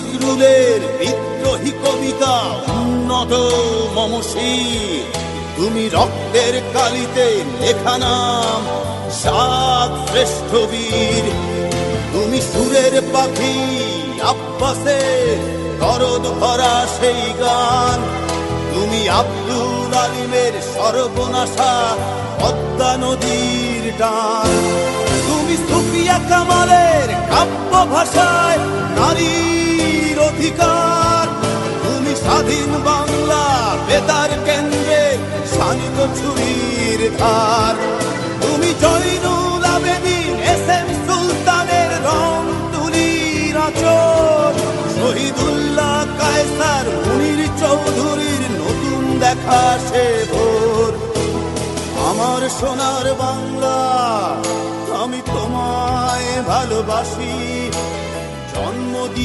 নজরুলের বিদ্রোহী কবিতা উন্নত মমশির, তুমি রক্তের কালিতে লেখা নাম সাত শ্রেষ্ঠ বীর। তুমি সুরের পাখি আব্বাসের দরদ ভরা সেই গান, তুমি আব্দুল আলিমের সর্বনাশা পদ্মা নদীর টান। তুমি সুফিয়া কামালের কাব্য ভাষায় নারীর অধিকার, তুমি স্বাধীন বাংলা বেতার কেন্দ্রে শানিত ছুরির ধার। তুমি জয়নুল আবেদিন এস.এম. সুলতানের রং তুলির আঁচল, শহীদুল্লাহ কায়সার মুনির চৌধুরীর নতুন দেখা সে ভোর। আমার সোনার বাংলা আমি তোমায় ভালোবাসি, জন্ম